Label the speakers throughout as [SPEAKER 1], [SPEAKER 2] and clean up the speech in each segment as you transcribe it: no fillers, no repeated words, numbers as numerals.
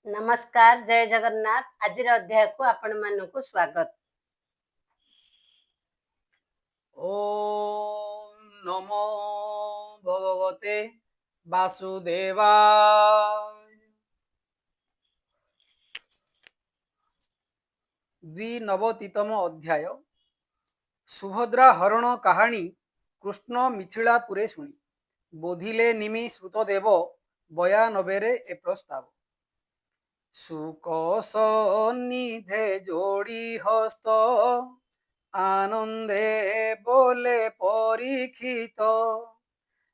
[SPEAKER 1] नमस्कार जय जगन्नाथ। आज अध्याय को आपण मानक स्वागत।
[SPEAKER 2] ओम नमो भगवते वासुदेवाय। द्विनवतितम अध्याय सुभद्रा हरण कहानी। कृष्ण मिथिलापुरे शुणी बोधिले निमि श्रुतदेव बयानबेरे ए प्रस्ताव। सुक सन्निधे जोड़ी हस्त आनंदे बोले परीक्षित।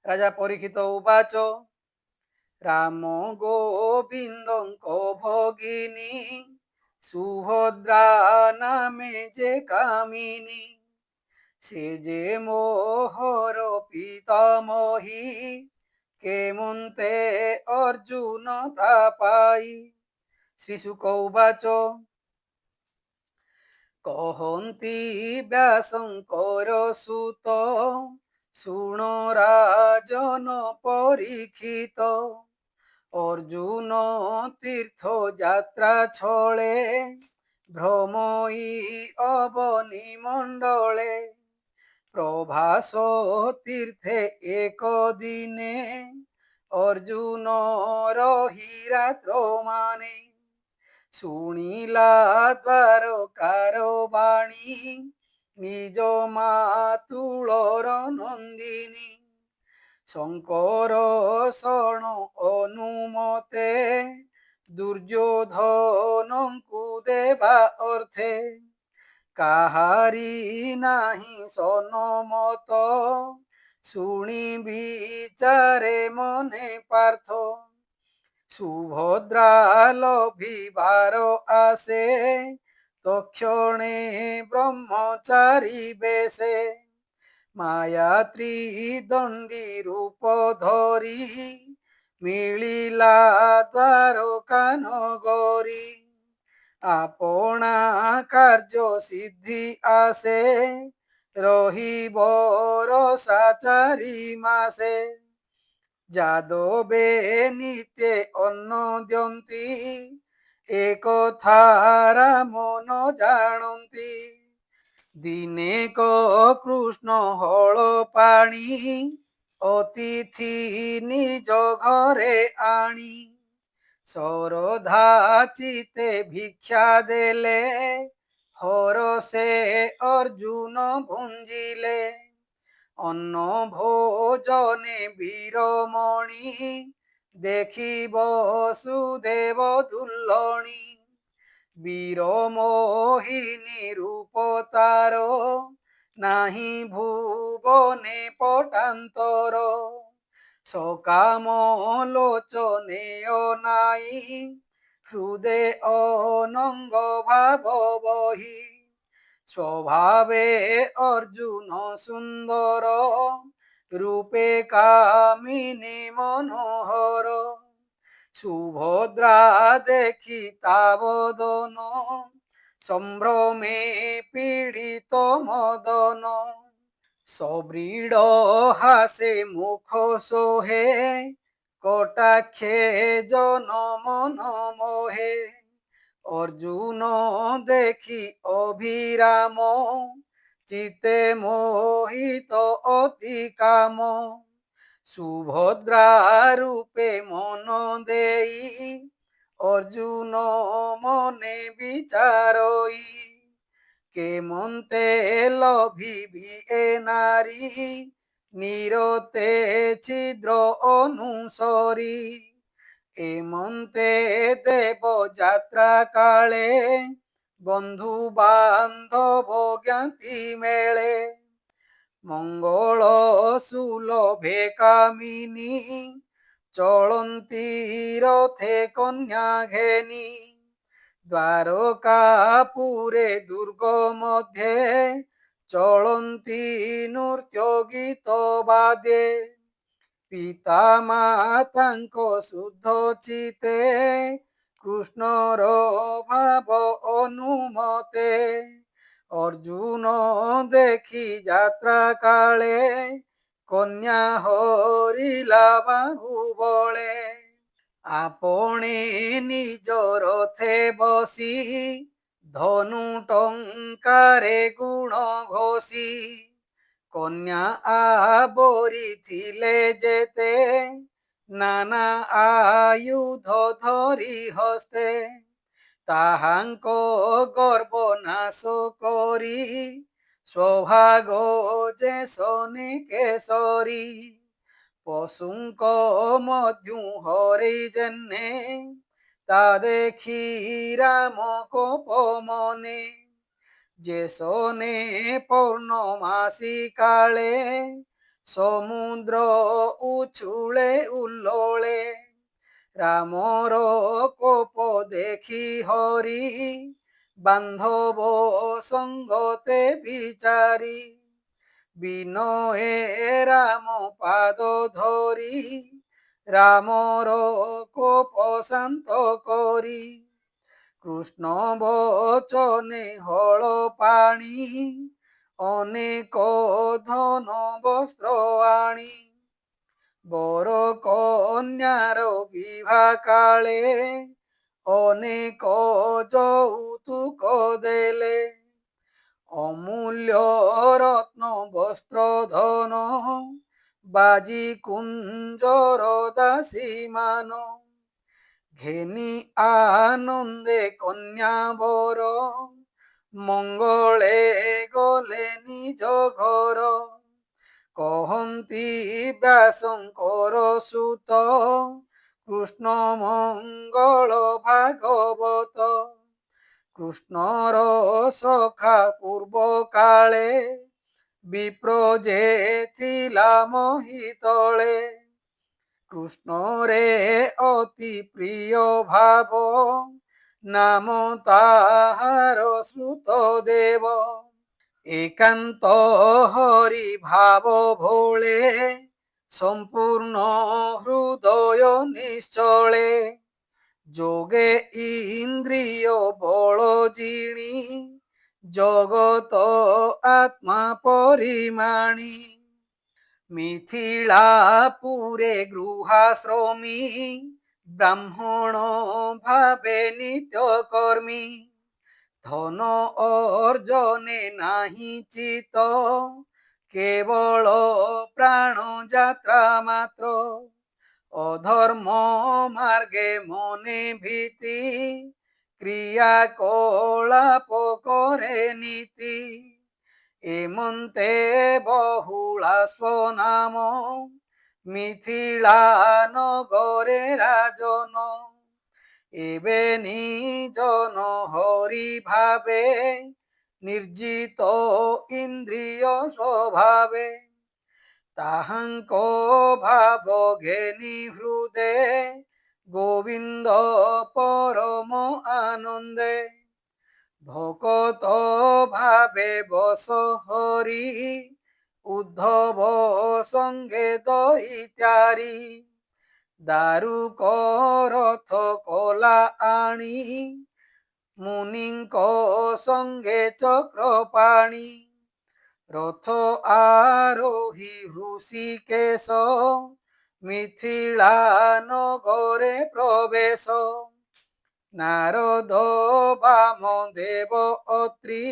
[SPEAKER 2] राजा परीक्षित उवाच राम गोविंदको भगिनी सुभद्रा नामे जे कामिनी से जे मोहर पितामही केमन्ते अर्जुन ता पाई। श्रीशुक उवाच कहन्ति व्यासंकर सुत शुण राजन परीक्षित अर्जुन तीर्थ यात्रा छले भ्रमई अवनी मंडले प्रभास तीर्थे एक दिने अर्जुन रही रात्र माने शुणिला द्वारकार बाणी निज मातुलर नंदिनी शंकर शरण अनुमते दुर्योधन को देवा अर्थे काहारी नाही सनमत शुणी विचारे मने पार्थ सुभद्रा लभिबार आसे तक्षणे ब्रह्मचारी बेशे माया त्रिदंडी रूप धरी मिलिला द्वारका नगरी आपना कार्य सिद्धि आसे रही बरसा चारि मासे যাদবে নিতে অন্ন দিয়ন্তি একথারা মন জানন্তি দিনে কৃষ্ণ হল পাণি অতিথি নিজ ঘরে আনি শরধা চিতে ভিক্ষা দেলে হরসে অর্জুন ভুঞ্জিলে অন্ন ভোজনে বীরমণি দেখিব সুদেব দুল্লণী বীরমোহিনী রূপ তার নাহি ভুবনে পটান্তর সকাম লোচনে নাই হৃদে অনঙ্গ ভাব বহি स्वभावे अर्जुन सुंदर रूपे कामिनी मनोहर सुभद्रा देखी तावदन संभ्रमे पीड़ित मदन सब्रीड हासे मुख सोहे कटाक्षे जन मन मोहे अर्जुन देखी अभिराम चिते मोहित अति काम सुभद्रा रूपे मन देई अर्जुन मने विचारई केमन्ते लभिबी ए नारी निरते छिद्र अनुसरी एमन्ते देव यात्रा काले बंधु बांधव ज्ञाति मेले मंगल सुलभे कामिनी चलन्ती रथे कन्या घेनी द्वारकापुरे दुर्ग मध्ये चलन्ती नृत्य गीत बादे पिता मातांको शुद्ध चिते कृष्णर भाव अनुमते अर्जुन देखी यात्रा काले कन्या हरिला बाहुबले আপনে নিজ রথে বসি ধনু টঙ্কারে গুণ ঘোষি কন্যা আবরিছিলে যেতে নানা আয়ুধ ধরি হস্তে তাহাঙ্ক গর্ব নাশ করি স্বভাগ যে শনি কেশরী পশুঙ্ক মধ্যু হরি জন্যে তা দেখি রাম কোপ মনে যে শোনে পৌর্ণমাসী কালে সমুদ্র উছুলে উল্লোলে রামর কোপ দেখি হরি বান্ধব সঙ্গতে বিচারি বিনয়ে রাম পাদ ধরি রামর কোপ শান্ত করি কৃষ্ণ বচনে হল পাণি অনেক ধন বস্ত্র আনি বর কন্যার বিভা কালে অনেক যৌতুক দেলে অমূল্য রত্ন বস্ত্র ধন বাজি কুঞ্জর দাসী মান ঘেনি আনন্দে কন্যা বর মঙ্গলে গলে নিজ ঘর কহন্তি ব্যাসঙ্কর সুত কৃষ্ণ মঙ্গল ভাগবত কৃষ্ণর সখা পূর্ব কালে বিপ্র যে থিলা মহিতলে কৃষ্ণরে অতি প্রিয় ভাব নাম তাহার শ্রুত দেব একান্ত হরি ভাব ভোলে সম্পূর্ণ হৃদয় নিশ্চলে যোগে ইন্দ্রিয় বল জিণি জগত আত্মা পরিমাণী মিথিলাপুরে গৃহাশ্রমী ব্রাহ্মণ ভাবে নিত্য কর্মী ধন অর্জনে নাহি চিত কেবল প্রাণ যাত্রা মাত্র অধর্ম মার্গে মনে ভীতি ক্রিয়া কলাপ করে নীতি এমন্তে বহুলা স্বনাম মিথিলা নগরে রাজন এবে নিজন হরি ভাবে নির্জিত ইন্দ্রিয় স্বভাবে তাহাঙ্ক ভাব ঘেনি হৃদে গোবিন্দ পরম আনন্দে ভকত ভাবে বস হরি উদ্ধব সঙ্গে দইত্যারি দারুক রথ কলা আনি মুনিঙ্ক সঙ্গে চক্রপাণি রথ আরোহী ঋষিকেশ মিথিলা নগরে প্রবেশ নারদ বামদেব অত্রি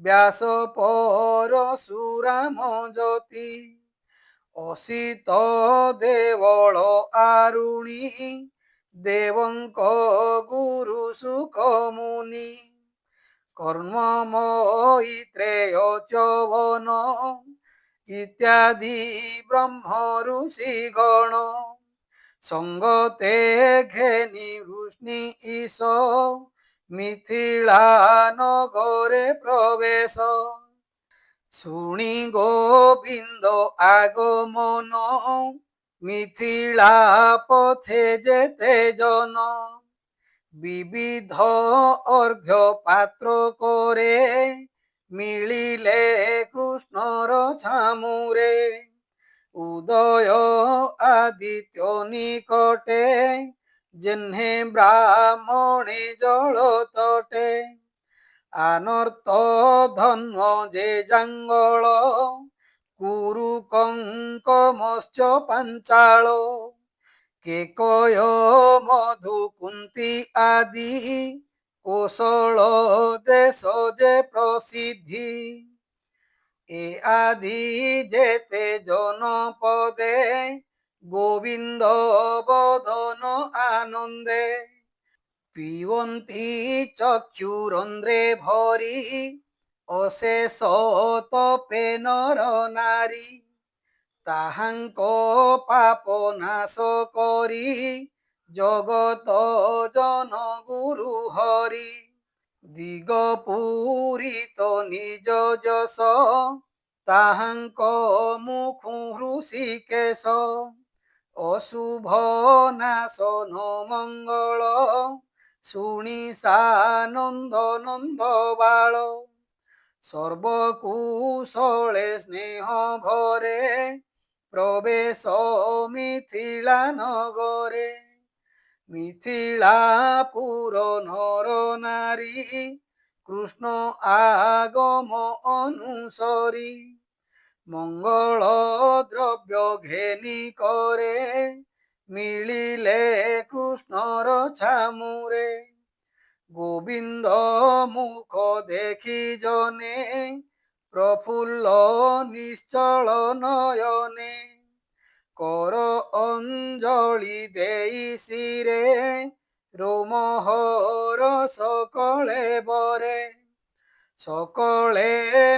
[SPEAKER 2] ব্যাস পরশুরাম জ্যোতি অসিত দেবল আরুণী দেবঙ্ক গুরু সুখ মুনি কর্মময়ী ত্রেয় চবন ইত্যাদি ব্রহ্ম ঋষি গণ সঙ্গতে ঘেনি রুষ্ণী ঈশ মিথিলা নগরে প্রবেশ শুনি গোবিন্দ আগমন মিথিলা পথে যেতে জন বিবিধ অর্ঘ্য পাত্র করে মিলিলে কৃষ্ণর ছামুরে উদয় আদিত্য নিকটে যেহ্নে ব্রাহ্মণে জল তটে আনর্ত ধন্য যে জঙ্গল কুরু কঙ্ক মৎস্য পাঞ্চাল কেকয় মধু কুন্তি আদি কোশল দেশ যে প্রসিদ্ধি এ আদি যেতে জনপদে গোবিন্দ বদন আনন্দে পিবন্তি চক্ষুরন্ধ্রে ভরি অশেষ তপে নর নারী তাহাঙ্ক পাপ নাশ করি জগত জন গুরু হরি দিগ পুরিত নিজ যশ তাহাঙ্ক মুখু হৃষিকেশ অশুভ নাশন মঙ্গল শুনি সানন্দ নন্দ বাଳ সর্বকুশলে স্নেহ ভরে প্রবেশ মিথিলা নগরে মিথিলাপুর নর নারী কৃষ্ণ আগম অনুসরি মঙ্গল দ্রব্য ঘেনি করে মিলিলে কৃষ্ণর ছামুরে গোবিন্দ মুখ দেখি জনে প্রফুল্ল নিশ্চল নয়নে কর অঞ্জলি দেই শিরে রোমহর সকলে বরে সকলে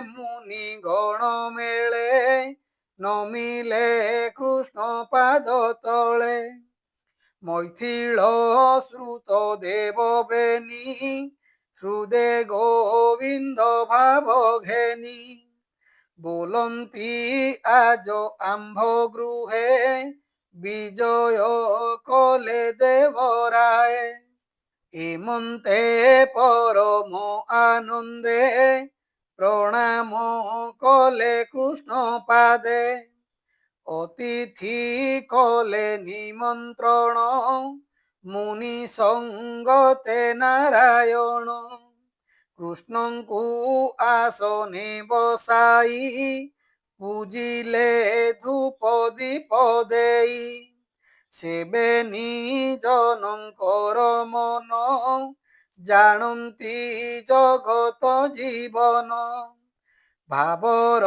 [SPEAKER 2] মুনি গণ মেলে নমিলে কৃষ্ণ পাদ তলে মৈথিল শ্রুত দেব বেনি হৃদে গোবিন্দ ভাব ঘেনি বলন্তি আজ আম্ভ গৃহে বিজয় কলে দেবরায় এমন্তে পরম আনন্দে প্রণাম কলে কৃষ্ণ পাদে অতিথি কলে নিমন্ত্রণ মুনি সঙ্গতে নারায়ণ কৃষ্ণଙ୍କୁ আসনে বসাই পূজিলে ধূপ দীপ দেই সেবে নিজনଙ୍କର মন জানন্তি জগত জীবন ভাবর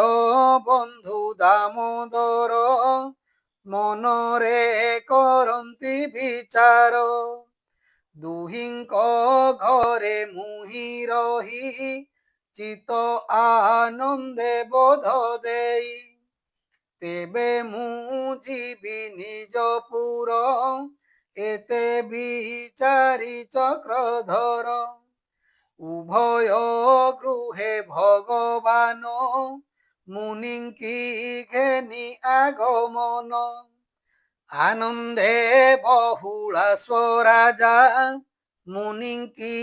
[SPEAKER 2] বন্ধু দামোদর মନରେ କରନ୍ତି বিচাର দুহিଙ୍କ ঘরে মুহি রহি চিত আনন্দে বোধ দেই তেবে মু ଯିବି ନିଜପୁର ଏତେ ବିଚାରି ଚକ୍ରଧର ଉଭୟ ଗୃହେ ଭଗବାନ ମୁନିଙ୍କି ଘେନି আগমন আনন্দে বহুলা স্বরাজা মুনিঙ্কি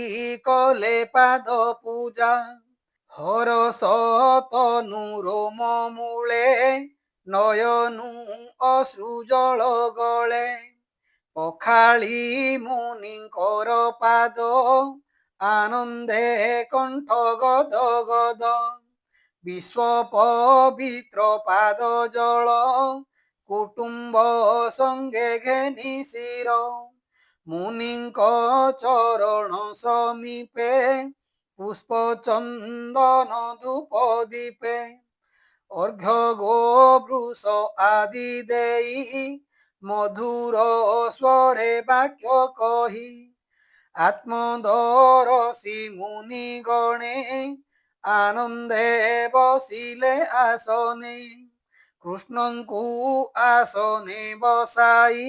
[SPEAKER 2] কলে পাদ পূজা হরস তনু রোম মূলে নয়নু অশ্রু জল গলে পখাଳି মুনিଙ୍କର পাদ আনন্দে কণ্ঠ গদ গদ বিশ্ব পবিত্র পাদ জল কুটুম্ব সঙ্গে ঘেনি শির মুনিଙ୍କ চরণ সমীপে পুষ্প চন্দন ধূপ দীপে অর্ঘ্য গো বৃষ আদি দেই মধুর স্বরে বাক্য কহি আত্মদরসী মুনি গণে আনন্দে বসিলে আসনে কৃষ্ণଙ୍କୁ আসনে বসাই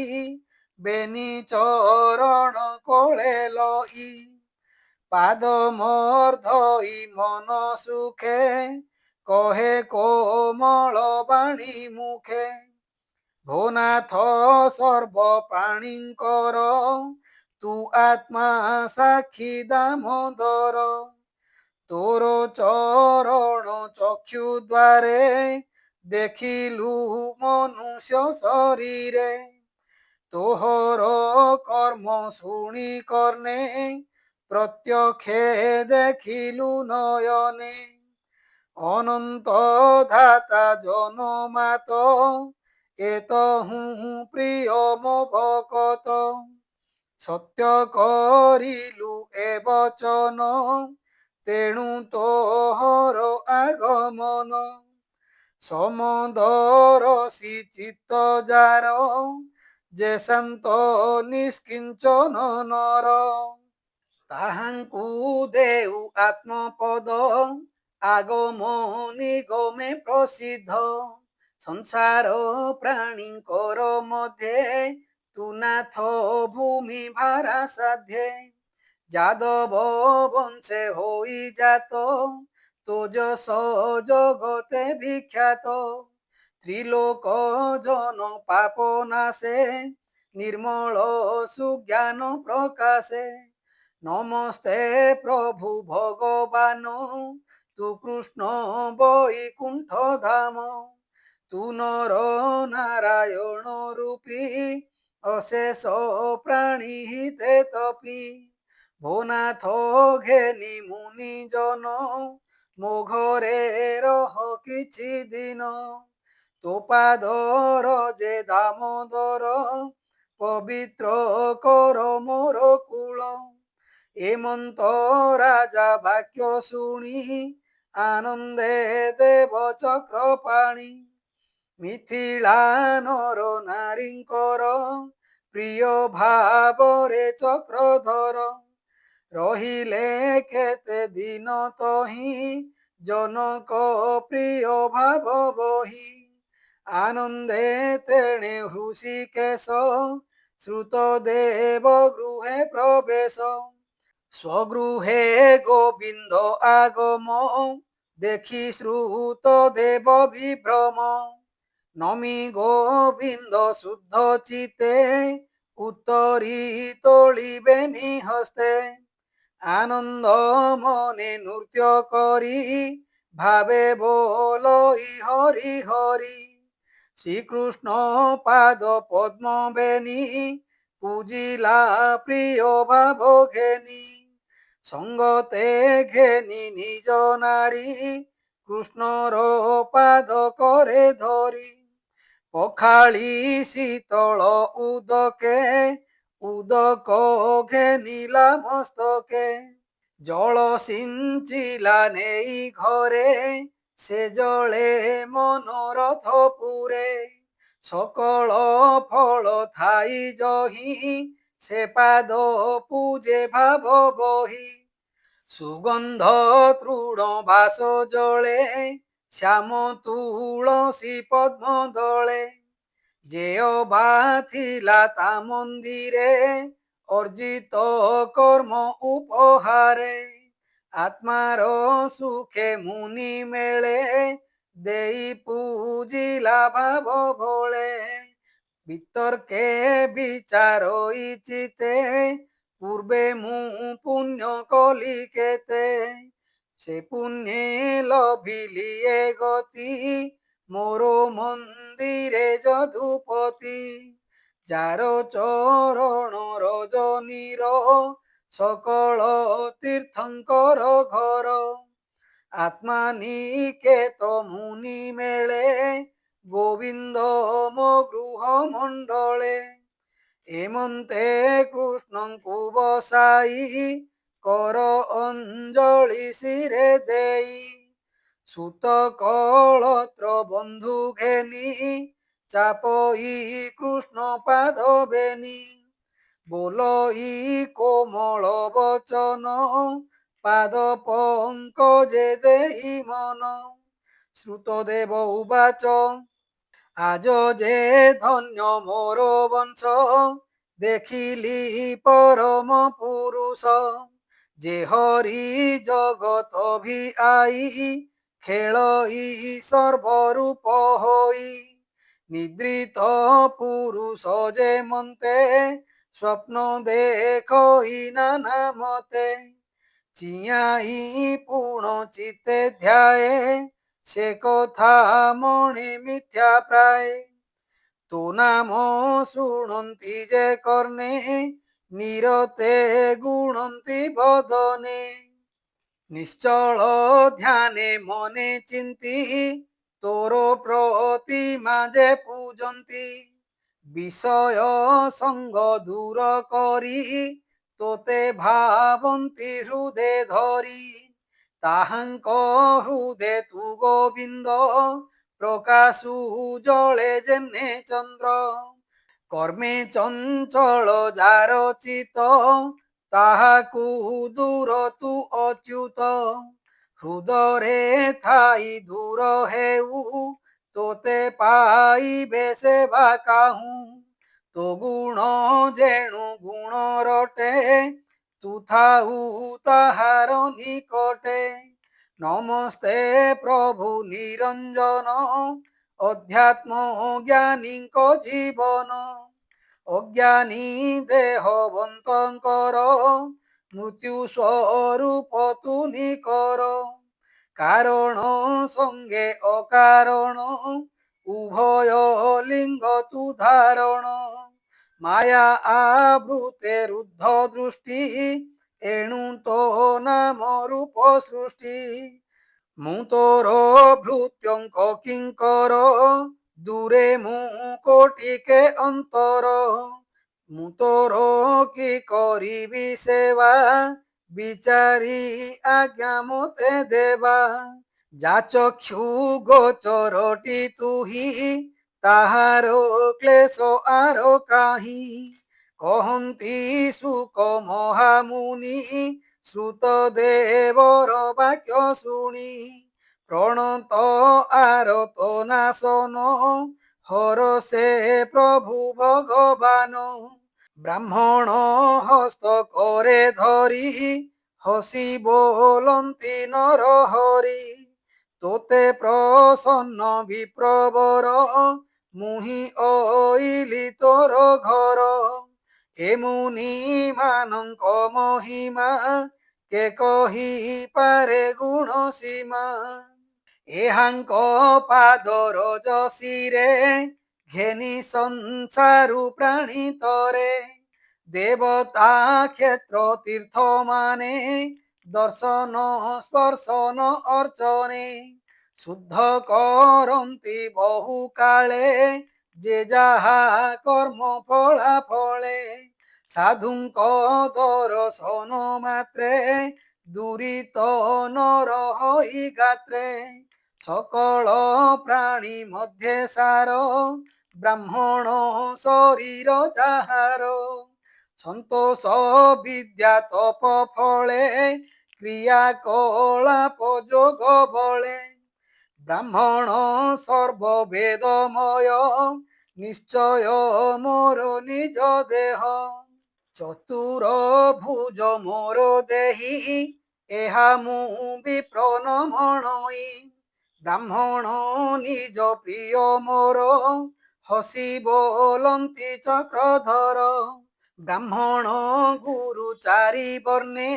[SPEAKER 2] বেনি চরণ কোলে লই পাদ মোর ধই মন সুখে কহে কোমল বাণী মুখে ভোনাথ সর্ব প্রাণীঙ্কর তু আত্মা সাক্ষী দামোদর তোর চরণ চক্ষু দ্বারে দেখিলু মনুষ্য শরীরে তোহর কর্ম শুনি কর্ণে প্রত্যক্ষে দেখিলু নয়নে অনন্ত ধাতা জনমাত এতহু প্রিয় মো ভকত সত্য করিলু এ বচন তেণু তোহর আগমন সমদরসি চিত্ত যার যে শান্ত নিষ্কিঞ্চন নর তাহাଙ୍କୁ দেউ আত্মপদ আগম নিগমে প্রসিদ্ধ ସଂସାର ପ୍ରାଣୀଙ୍କର ମଧ୍ୟେ ତୁ ନାଥ ଭୂମି ଭାରା ସାଧ୍ୟେ ଯାଦବ ବଂଶେ ହୋଇ ଜାତ ତୋ ଯଶ ଜଗତେ ବିଖ୍ୟାତ ତ୍ରିଲୋକ ଜନ ପାପ ନାଶେ ନିର୍ମଳ ସୁଜ୍ଞାନ ପ୍ରକାଶେ নমস্তে প্রভু ভগবান তু কৃষ্ণ বৈকুণ্ঠ ধাম তু নর নারায়ণ রূপী অশেষ প্রাণী হিতে তপি ভোনাথ ঘেনি মুনি জন ମୋ ଘରେ ରହ କିଛି ଦିନ ତୋ ପାଦର ଯେ ଦାମୋଦର ପବିତ୍ର କର ମୋର କୂଳ এমন্ত রাজা বাক্য শুনি আনন্দে দেব চক্রপাণী মিথিলা নর নারীঙ্কর প্রিয় ভাবরে চক্রধর রহিলে কেতে দিন তহি জনক প্রিয় ভাব বহি আনন্দে তেণে হৃষিকেশ শ্রুত দেব গৃহে প্রবেশ স্বগৃহে গোবিন্দ আগম দেখি শ্রুত দেব বিভ্রম নমি গোবিন্দ শুদ্ধ চিতে উত্তরি তোলিবে নিহস্তে আনন্দ মনে নৃত্য করি ভাবে বলই হরি হরি শ্রীকৃষ্ণ পাদ পদ্ম বেনি পূজিলা প্রিয় ভাব ঘেনি সঙ্গতে ঘেনি নিজ নারী কৃষ্ণর পাদ করে ধরি পখালি শীতল উদকে উদক ঘেনিলা মস্তকে জল সিঞ্চিলা নেই ঘরে সে জলে মনোরথ পুরে সকল ফল থাই জহি সে পাদ পূজে ভাব বহি সুগন্ধ তৃণ বাস জলে শ্যাম তুলসী পদ্ম দলে যে অবা থিলা তা মন্দিরে অর্জিত কর্ম উপহারে আত্মার সুখে মুনি মেলে দেই পূজিলা ভাব ভোলে বিতর্কে বিচার ইচিতে পূর্বে মু পুণ্য কলি কেতে সে পুণ্যে লভিলি এ গতি মোর মন্দিরে যদুপতি যার চরণ রজনীর সকল তীর্থঙ্কর ঘর আত্মা নিকেত মুনি মেলে গোবিন্দ মো গৃহ মণ্ডলে এমন্তে কৃষ্ণଙ୍କୁ বসাই কর অঞ্জলি শিরে দেই সুত কলত্র বন্ধু ঘেনি চাপই কৃষ্ণ পাদ বেনি বলই কোমল বচন পাদ পঙ্কজে দেই মন শ্রুতদেব উবাচ আজ যে ধন্য মোর বংশ দেখিলি পরম পুরুষ যে হরি জগত ভি আই খেলই সর্বরূপ হই নিদ্রিত পুরুষ যে মন্তে স্বপ্ন দেখই নানা মতে চিয়াই পুণ চিতে ধ্যায়ে সে কথা মনে মিথ্যা প্রায় তো নাম শুণন্তি যে কর্ণে নিরতে গুণন্তি বদনে নিশ্চল ধ্যানে মনে চিন্তি ତୋର ପ୍ରତିମା ଯେ ପୂଜନ୍ତି ବିଷୟ ସଙ୍ଗ ଦୂର କରି ତୋତେ ଭାବନ୍ତି ହୃଦେ ଧରି ତାହାଙ୍କ ହୃଦେ ତୁ ଗୋବିନ୍ଦ ପ୍ରକାଶୁ ଜଳେ ଯେନେ ଚନ୍ଦ୍ର କର୍ମେ ଚଞ୍ଚଳ ଯାର ଚିତ ତାହାକୁ ଦୂର ତୁ ଅଚ୍ୟୁତ ହୃଦରେ ଥାଇ ଦୂର ହେଉ ତୋତେ ପାଇବେ ସେବା କାହୁଁ ତୋ ଗୁଣ ଯେଣୁ ଗୁଣ ରଟେ ତୁ ଥାଉ ତାହାର ନିକଟେ ନମସ୍ତେ ପ୍ରଭୁ ନିରଞ୍ଜନ ଅଧ୍ୟାତ୍ମ ଜ୍ଞାନୀଙ୍କ ଜୀବନ ଅଜ୍ଞାନୀ ଦେହବନ୍ତଙ୍କର ମୃତ୍ୟୁ ସ୍ୱରୂପ ତୁ ନିକର କାରଣ ସଙ୍ଗେ ଅକାରଣ ଉଭୟ ଲିଙ୍ଗ ତୁ ଧାରଣ ମାୟା ଆବୃତେ ରୁଦ୍ଧ ଦୃଷ୍ଟି ଏଣୁ ତୋ ନାମ ରୂପ ସୃଷ୍ଟି ମୁଁ ତୋର ଭୃତ୍ୟଙ୍କ କିଙ୍କର ଦୂରେ ମୁଁ କୋଟିକେ ଅନ୍ତର ମୁଁ ତୋର କି କରିବି ସେବା ବିଚାରି ଆଜ୍ଞା ମୋତେ ଦେବା ଯା ଚକ୍ଷୁ ଗୋଚରଟି ତୁହି ତାହାର କ୍ଲେଶ ଆର କାହିଁ କହନ୍ତି ସୁକ ମହାମୁନି ଶ୍ରୁତ ଦେବର ବାକ୍ୟ ଶୁଣି ପ୍ରଣତ ଆରତ ନାଶନ ହର ସେ ପ୍ରଭୁ ଭଗବାନ ବ୍ରାହ୍ମଣ ହସ୍ତ করে ধরি হসি ବୋଲନ୍ତି ନର ହରି ତୋତେ ପ୍ରସନ୍ନ ବିପ୍ରବର ମୁହିଁ ଅଇଲି ତୋର ଘର ଏ ମୁନି ମାନଙ୍କ ମହିମା କେ କହିପାରେ ଗୁଣ ସୀମା ଏହାଙ୍କ ପାଦର ଯଶିରେ ଘେନି ସଂସାରୁ ପ୍ରାଣୀ ତରେ ଦେବତା କ୍ଷେତ୍ର ତୀର୍ଥ ମାନେ ଦର୍ଶନ ସ୍ପର୍ଶନ ଅର୍ଚ୍ଚନେ ଶୁଦ୍ଧ କରନ୍ତି ବହୁ କାଳେ ଯେ ଯାହା କର୍ମ ଫଳା ଫଳେ ସାଧୁଙ୍କ ଦର୍ଶନ ମାତ୍ରେ ଦୂରିତ ନର ହୋଇ ଗାତ୍ରେ সকল প্রাণী মধ্যে সার ব্রাহ্মণ শরীর যাহার সন্তোষ বিদ্যা তপ ফলে ক্রিয়া কলাপ যোগ বলে ব্রাহ্মণ সর্ববেদময় নিশ্চয় মোর নিজ দেহ চতুর ভুজ মোর দেহি ଏହା ମୁଁ ବିପ୍ର ମଣଇ ବ୍ରାହ୍ମଣ ନିଜ ପ୍ରିୟ ମୋର ହସି ବୋଲନ୍ତି ଚକ୍ରଧର ବ୍ରାହ୍ମଣ ଗୁରୁ ଚାରି ବର୍ଣ୍ଣେ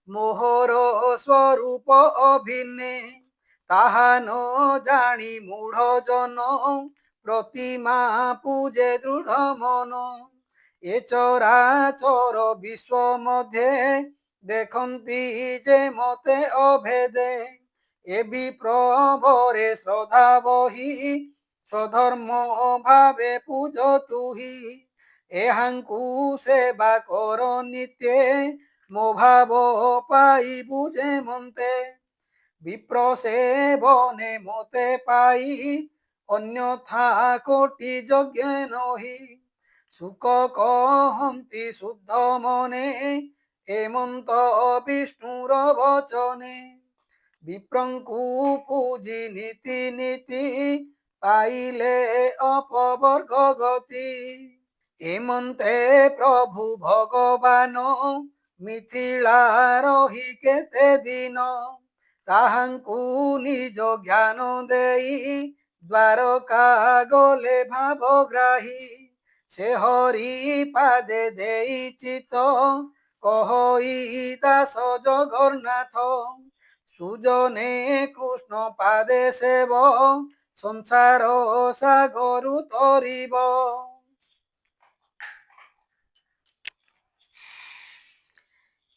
[SPEAKER 2] ମୋହର ସ୍ୱରୂପ ଅଭିନ୍ନେ ତାହା ନ ଜାଣି ମୂଢ଼ ଜନ ପ୍ରତିମା ପୂଜେ ଦୃଢ଼ ମନ ଏ ଚରାଚର ବିଶ୍ୱ ମଧ୍ୟେ ଦେଖନ୍ତି ଯେ ମତେ ଅଭେଦେ ଏ ବିପ୍ରଭରେ ଶ୍ରଦ୍ଧା ବହି ସ୍ୱଧର୍ମ ଭାବେ ପୂଜ ତୁହି ଏହାଙ୍କୁ ସେବା କର ନିତ୍ୟେ ମୋ ଭାବ ପାଇବୁ ଯେ ମନ୍ତେ ବିପ୍ର ସେବନେ ମତେ ପାଇ ଅନ୍ୟଥା କୋଟି ଯଜ୍ଞ ନହି ସୁକ କହନ୍ତି ଶୁଦ୍ଧ ମନେ ଏମନ୍ତ ବିଷ୍ଣୁର ବଚନେ ବିପ୍ରଙ୍କୁ ପୂଜି ନୀତି ନୀତି ପାଇଲେ ଅପବର୍ଗ ଗତି ଏମନ୍ତେ ପ୍ରଭୁ ଭଗବାନ ମିଥିଳା ରହି କେତେ ଦିନ ତାହାଙ୍କୁ ନିଜ ଜ୍ଞାନ ଦେଇ ଦ୍ୱାରକା ଗଲେ ଭାବଗ୍ରାହୀ ସେ ହରି ପାଦେ ଦେଇ ଚିତ କହଇ ଦାସ ଜଗନ୍ନାଥ ସୁଜନେ କୃଷ୍ଣ ପାଦେ ସେବ ସଂସାର ସାଗରୁ ତରିବ।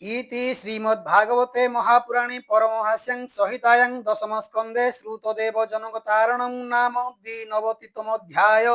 [SPEAKER 2] इति श्रीमद्भागवते महापुराणे परमहास्यं संहितायां दशमस्कन्धे श्रुतदेवजनकतारणं नाम 29तमोऽध्याय।